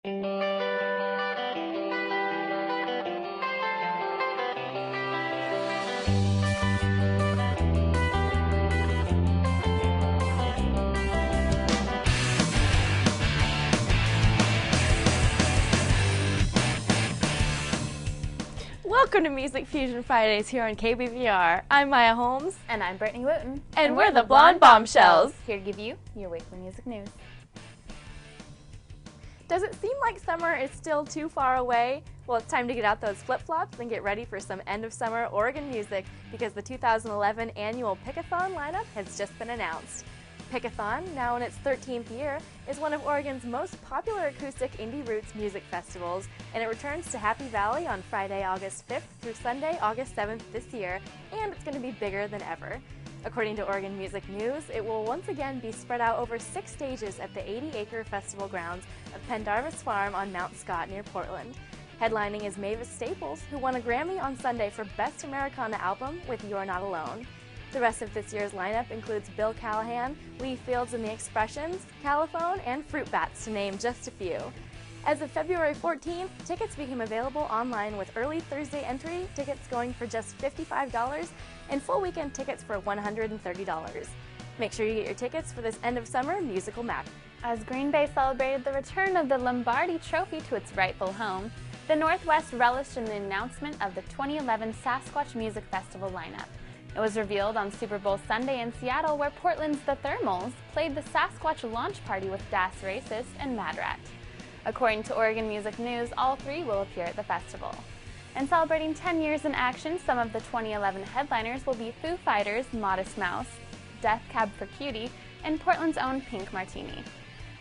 Welcome to Music Fusion Fridays here on KBVR. I'm Maya Holmes. And I'm Brittany Wooten. And we're the Blonde Bombshells. Here to give you your weekly music news. Does it seem like summer is still too far away? Well, it's time to get out those flip-flops and get ready for some end-of-summer Oregon music because the 2011 annual Pickathon lineup has just been announced. Pickathon, now in its 13th year, is one of Oregon's most popular acoustic indie roots music festivals, and it returns to Happy Valley on Friday, August 5th through Sunday, August 7th this year, and it's going to be bigger than ever. According to Oregon Music News, it will once again be spread out over 6 stages at the 80-acre festival grounds of Pendarvis Farm on Mount Scott near Portland. Headlining is Mavis Staples, who won a Grammy on Sunday for Best Americana Album with You're Not Alone. The rest of this year's lineup includes Bill Callahan, Lee Fields and the Expressions, Caliphone, and Fruit Bats, to name just a few. As of February 14th, tickets became available online with early Thursday entry, tickets going for just $55, and full weekend tickets for $130. Make sure you get your tickets for this end-of-summer musical map. As Green Bay celebrated the return of the Lombardi Trophy to its rightful home, the Northwest relished in the announcement of the 2011 Sasquatch Music Festival lineup. It was revealed on Super Bowl Sunday in Seattle, where Portland's The Thermals played the Sasquatch launch party with Das Racist and Mad Rat. According to Oregon Music News, all 3 will appear at the festival. And celebrating 10 years in action, some of the 2011 headliners will be Foo Fighters, Modest Mouse, Death Cab for Cutie, and Portland's own Pink Martini.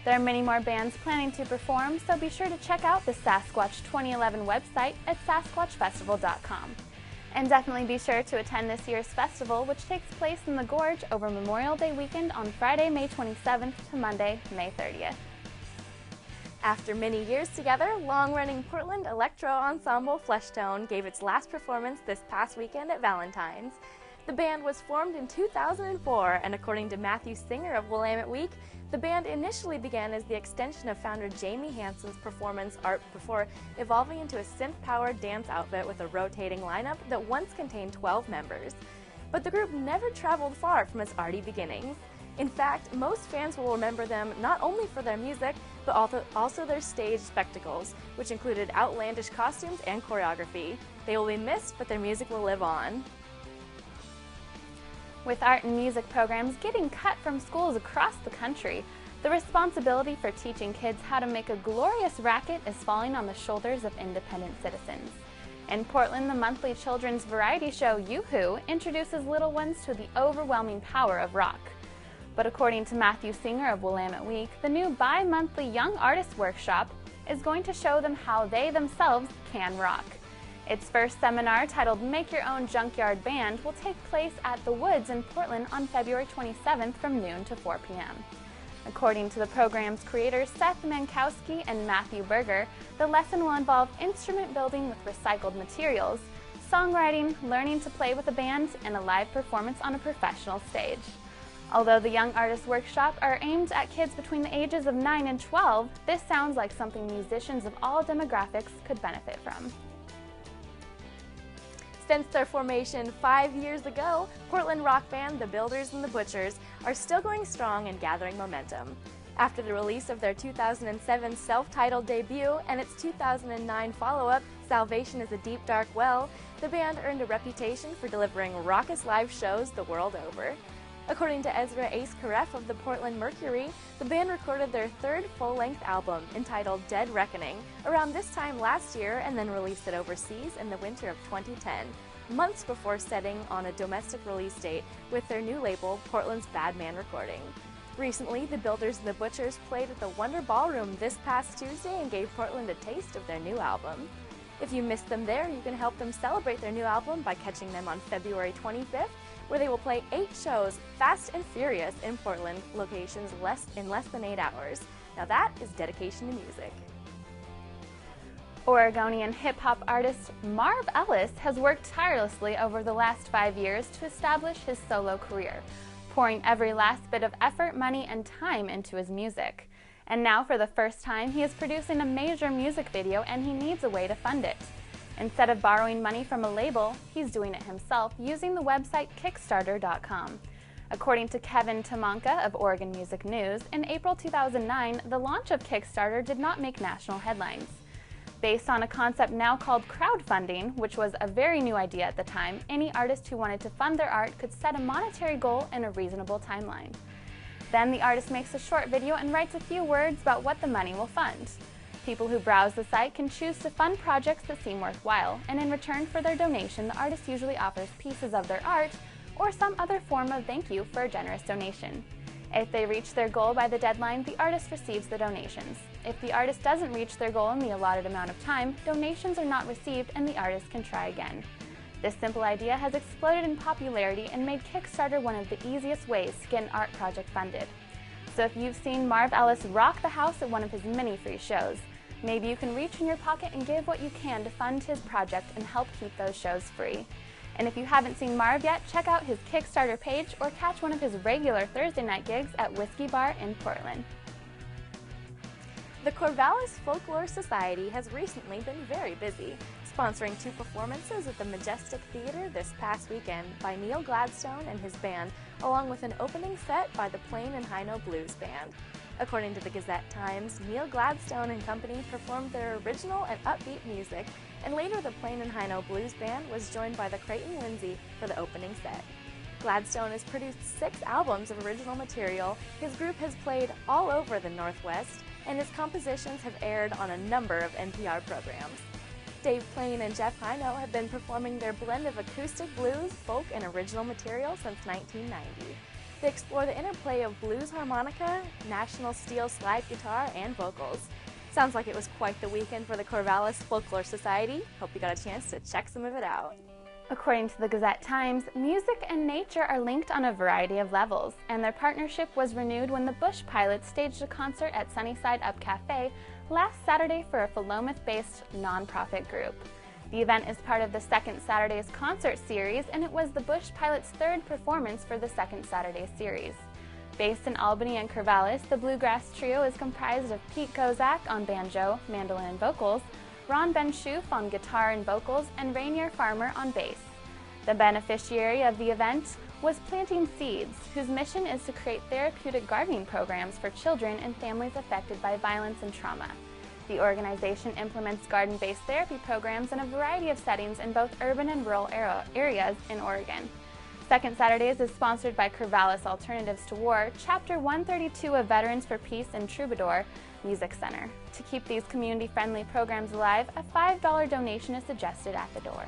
There are many more bands planning to perform, so be sure to check out the Sasquatch 2011 website at sasquatchfestival.com. And definitely be sure to attend this year's festival, which takes place in the Gorge over Memorial Day weekend on Friday, May 27th to Monday, May 30th. After many years together, long-running Portland electro ensemble Fleshtone gave its last performance this past weekend at Valentine's. The band was formed in 2004, and according to Matthew Singer of Willamette Week, the band initially began as the extension of founder Jamie Hansen's performance art before evolving into a synth-powered dance outfit with a rotating lineup that once contained 12 members. But the group never traveled far from its arty beginnings. In fact, most fans will remember them not only for their music, but also their stage spectacles, which included outlandish costumes and choreography. They will be missed, but their music will live on. With art and music programs getting cut from schools across the country, the responsibility for teaching kids how to make a glorious racket is falling on the shoulders of independent citizens. In Portland, the monthly children's variety show Yoo-Hoo introduces little ones to the overwhelming power of rock. But according to Matthew Singer of Willamette Week, the new bi-monthly Young Artist Workshop is going to show them how they themselves can rock. Its first seminar, titled Make Your Own Junkyard Band, will take place at the Woods in Portland on February 27th from noon to 4 p.m. According to the program's creators Seth Mankowski and Matthew Berger, the lesson will involve instrument building with recycled materials, songwriting, learning to play with a band, and a live performance on a professional stage. Although the Young Artist Workshop are aimed at kids between the ages of 9 and 12, this sounds like something musicians of all demographics could benefit from. Since their formation 5 years ago, Portland rock band The Builders and the Butchers are still going strong and gathering momentum. After the release of their 2007 self-titled debut and its 2009 follow-up, Salvation is a Deep Dark Well, the band earned a reputation for delivering raucous live shows the world over. According to Ezra Ace Karef of the Portland Mercury, the band recorded their 3rd full-length album, entitled Dead Reckoning, around this time last year and then released it overseas in the winter of 2010, months before setting on a domestic release date with their new label, Portland's Bad Man Recording. Recently, the Builders and the Butchers played at the Wonder Ballroom this past Tuesday and gave Portland a taste of their new album. If you missed them there, you can help them celebrate their new album by catching them on February 25th, where they will play 8 shows, fast and furious, in Portland locations in less than 8 hours. Now that is dedication to music. Oregonian hip-hop artist Marv Ellis has worked tirelessly over the last 5 years to establish his solo career, pouring every last bit of effort, money, and time into his music. And now, for the first time, he is producing a major music video and he needs a way to fund it. Instead of borrowing money from a label, he's doing it himself using the website Kickstarter.com. According to Kevin Tamanka of Oregon Music News, in April 2009, the launch of Kickstarter did not make national headlines. Based on a concept now called crowdfunding, which was a very new idea at the time, any artist who wanted to fund their art could set a monetary goal in a reasonable timeline. Then the artist makes a short video and writes a few words about what the money will fund. People who browse the site can choose to fund projects that seem worthwhile, and in return for their donation, the artist usually offers pieces of their art or some other form of thank you for a generous donation. If they reach their goal by the deadline, the artist receives the donations. If the artist doesn't reach their goal in the allotted amount of time, donations are not received and the artist can try again. This simple idea has exploded in popularity and made Kickstarter one of the easiest ways to get an art project funded. So if you've seen Marv Ellis rock the house at one of his many free shows, maybe you can reach in your pocket and give what you can to fund his project and help keep those shows free. And if you haven't seen Marv yet, check out his Kickstarter page or catch one of his regular Thursday night gigs at Whiskey Bar in Portland. The Corvallis Folklore Society has recently been very busy, sponsoring 2 performances at the Majestic Theater this past weekend by Neil Gladstone and his band, along with an opening set by the Plain and Hino Blues Band. According to the Gazette-Times, Neil Gladstone and company performed their original and upbeat music, and later the Plain and Hino Blues Band was joined by the Creighton Lindsay for the opening set. Gladstone has produced 6 albums of original material, his group has played all over the Northwest, and his compositions have aired on a number of NPR programs. Dave Plain and Jeff Hino have been performing their blend of acoustic blues, folk, and original material since 1990. They explore the interplay of blues harmonica, national steel slide guitar, and vocals. Sounds like it was quite the weekend for the Corvallis Folklore Society. Hope you got a chance to check some of it out. According to the Gazette-Times, music and nature are linked on a variety of levels, and their partnership was renewed when the Bush Pilots staged a concert at Sunnyside Up Cafe last Saturday for a Philomath-based nonprofit group. The event is part of the Second Saturdays concert series, and it was the Bush Pilots' 3rd performance for the Second Saturday series. Based in Albany and Corvallis, the Bluegrass Trio is comprised of Pete Kozak on banjo, mandolin, and vocals, Ron Ben-Shuf on guitar and vocals, and Rainier Farmer on bass. The beneficiary of the event was Planting Seeds, whose mission is to create therapeutic gardening programs for children and families affected by violence and trauma. The organization implements garden-based therapy programs in a variety of settings in both urban and rural areas in Oregon. Second Saturdays is sponsored by Corvallis Alternatives to War, Chapter 132 of Veterans for Peace and Troubadour Music Center. To keep these community-friendly programs alive, a $5 donation is suggested at the door.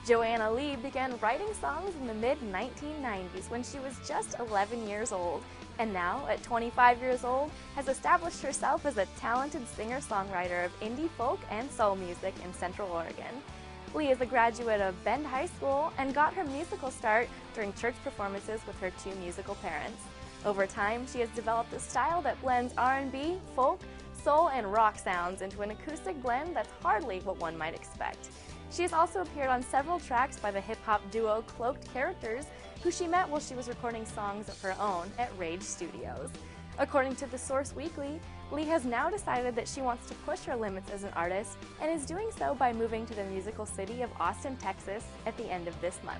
Joanna Lee began writing songs in the mid-1990s when she was just 11 years old, and now, at 25 years old, has established herself as a talented singer-songwriter of indie folk and soul music in Central Oregon. Lee is a graduate of Bend High School and got her musical start during church performances with her 2 musical parents. Over time, she has developed a style that blends R&B, folk, soul, and rock sounds into an acoustic blend that's hardly what one might expect. She has also appeared on several tracks by the hip-hop duo Cloaked Characters, who she met while she was recording songs of her own at Rage Studios. According to The Source Weekly, Lee has now decided that she wants to push her limits as an artist and is doing so by moving to the musical city of Austin, Texas at the end of this month.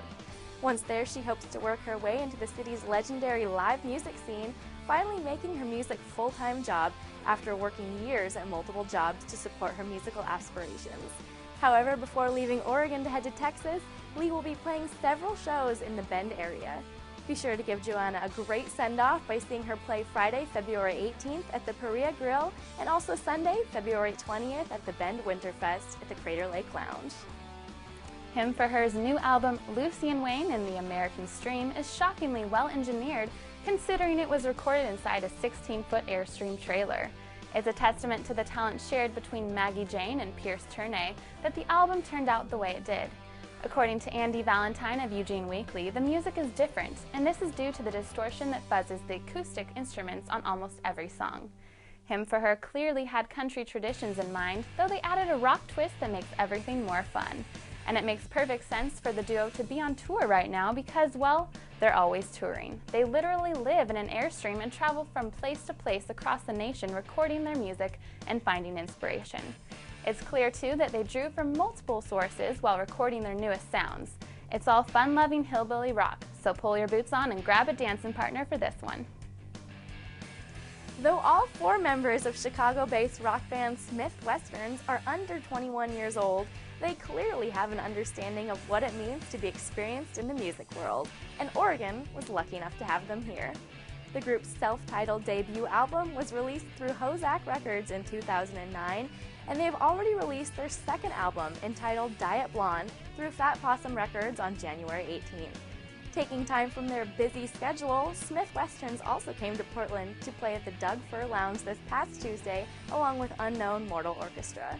Once there, she hopes to work her way into the city's legendary live music scene, finally making her music a full-time job after working years at multiple jobs to support her musical aspirations. However, before leaving Oregon to head to Texas, Lee will be playing several shows in the Bend area. Be sure to give Joanna a great send-off by seeing her play Friday, February 18th at the Perea Grill, and also Sunday, February 20th at the Bend Winterfest at the Crater Lake Lounge. Him for Her's new album, Lucy and Wayne and the American Stream, is shockingly well engineered, considering it was recorded inside a 16-foot Airstream trailer. It's a testament to the talent shared between Maggie Jane and Pierce Turnay that the album turned out the way it did. According to Andy Valentine of Eugene Weekly, the music is different, and this is due to the distortion that fuzzes the acoustic instruments on almost every song. Him for Her clearly had country traditions in mind, though they added a rock twist that makes everything more fun. And it makes perfect sense for the duo to be on tour right now because, well, they're always touring. They literally live in an Airstream and travel from place to place across the nation recording their music and finding inspiration. It's clear, too, that they drew from multiple sources while recording their newest sounds. It's all fun-loving hillbilly rock, so pull your boots on and grab a dancing partner for this one. Though all 4 members of Chicago-based rock band Smith Westerns are under 21 years old, they clearly have an understanding of what it means to be experienced in the music world, and Oregon was lucky enough to have them here. The group's self-titled debut album was released through Hozak Records in 2009, and they've already released their second album, entitled Diet Blonde, through Fat Possum Records on January 18th. Taking time from their busy schedule, Smith Westerns also came to Portland to play at the Doug Fir Lounge this past Tuesday, along with Unknown Mortal Orchestra.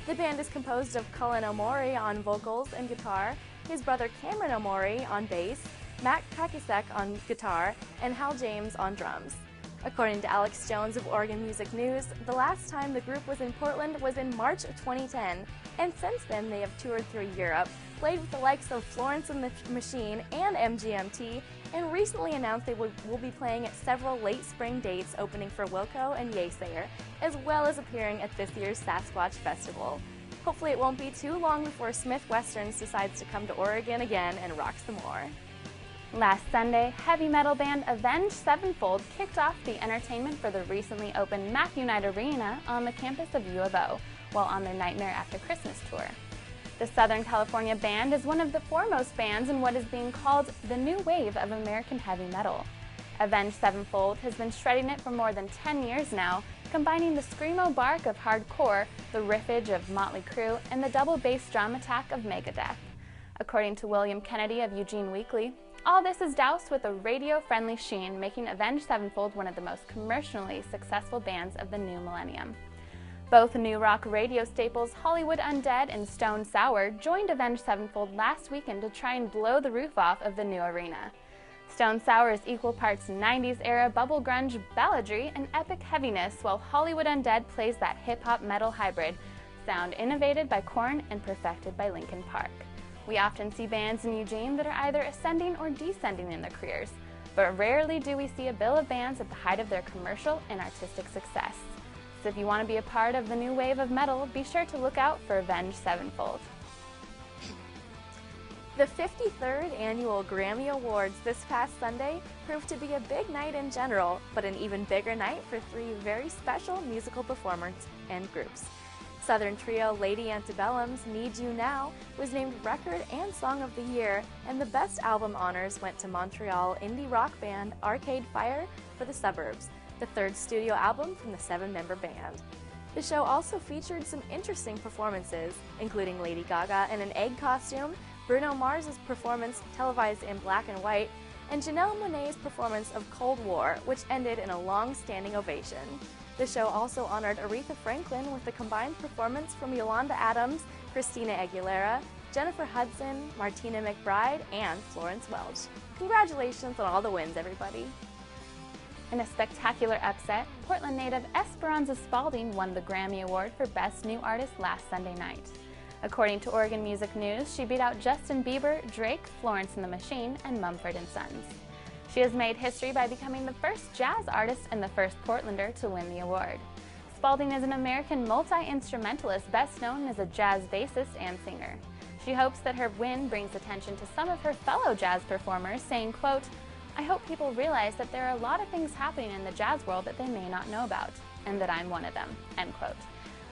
The band is composed of Cullen Omori on vocals and guitar, his brother Cameron Omori on bass, Matt Kakisek on guitar, and Hal James on drums. According to Alex Jones of Oregon Music News, the last time the group was in Portland was in March of 2010, and since then they have toured through Europe, played with the likes of Florence and the Machine and MGMT, and recently announced they will be playing at several late spring dates opening for Wilco and Yeasayer, as well as appearing at this year's Sasquatch Festival. Hopefully it won't be too long before Smith Westerns decides to come to Oregon again and rock some more. Last Sunday, heavy metal band Avenged Sevenfold kicked off the entertainment for the recently opened Matthew Knight Arena on the campus of U of O, while on their Nightmare After Christmas tour. The Southern California band is one of the foremost bands in what is being called the new wave of American heavy metal. Avenged Sevenfold has been shredding it for more than 10 years now, combining the screamo bark of hardcore, the riffage of Motley Crue, and the double bass drum attack of Megadeth. According to William Kennedy of Eugene Weekly, all this is doused with a radio-friendly sheen, making Avenged Sevenfold one of the most commercially successful bands of the new millennium. Both new rock radio staples Hollywood Undead and Stone Sour joined Avenged Sevenfold last weekend to try and blow the roof off of the new arena. Stone Sour is equal parts 90s era bubble grunge balladry and epic heaviness, while Hollywood Undead plays that hip-hop metal hybrid, sound innovated by Korn and perfected by Linkin Park. We often see bands in Eugene that are either ascending or descending in their careers, but rarely do we see a bill of bands at the height of their commercial and artistic success. So if you want to be a part of the new wave of metal, be sure to look out for Avenged Sevenfold. The 53rd Annual Grammy Awards this past Sunday proved to be a big night in general, but an even bigger night for 3 very special musical performers and groups. Southern trio Lady Antebellum's Need You Now was named Record and Song of the Year, and the Best Album honors went to Montreal indie rock band Arcade Fire for The Suburbs, the 3rd studio album from the 7-member band. The show also featured some interesting performances, including Lady Gaga in an egg costume, Bruno Mars's performance televised in black and white, and Janelle Monáe's performance of Cold War, which ended in a long-standing ovation. The show also honored Aretha Franklin with a combined performance from Yolanda Adams, Christina Aguilera, Jennifer Hudson, Martina McBride, and Florence Welch. Congratulations on all the wins, everybody! In a spectacular upset, Portland native Esperanza Spalding won the Grammy Award for Best New Artist last Sunday night. According to Oregon Music News, she beat out Justin Bieber, Drake, Florence and the Machine, and Mumford & Sons. She has made history by becoming the first jazz artist and the first Portlander to win the award. Spalding is an American multi-instrumentalist best known as a jazz bassist and singer. She hopes that her win brings attention to some of her fellow jazz performers, saying, quote, "I hope people realize that there are a lot of things happening in the jazz world that they may not know about, and that I'm one of them," end quote.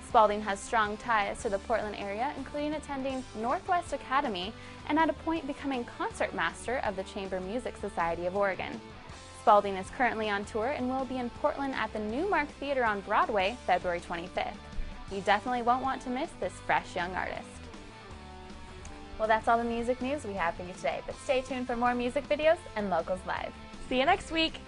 Spalding has strong ties to the Portland area, including attending Northwest Academy and at a point becoming concertmaster of the Chamber Music Society of Oregon. Spalding is currently on tour and will be in Portland at the Newmark Theater on Broadway February 25th. You definitely won't want to miss this fresh young artist. Well, that's all the music news we have for you today, but stay tuned for more music videos and Locals Live. See you next week!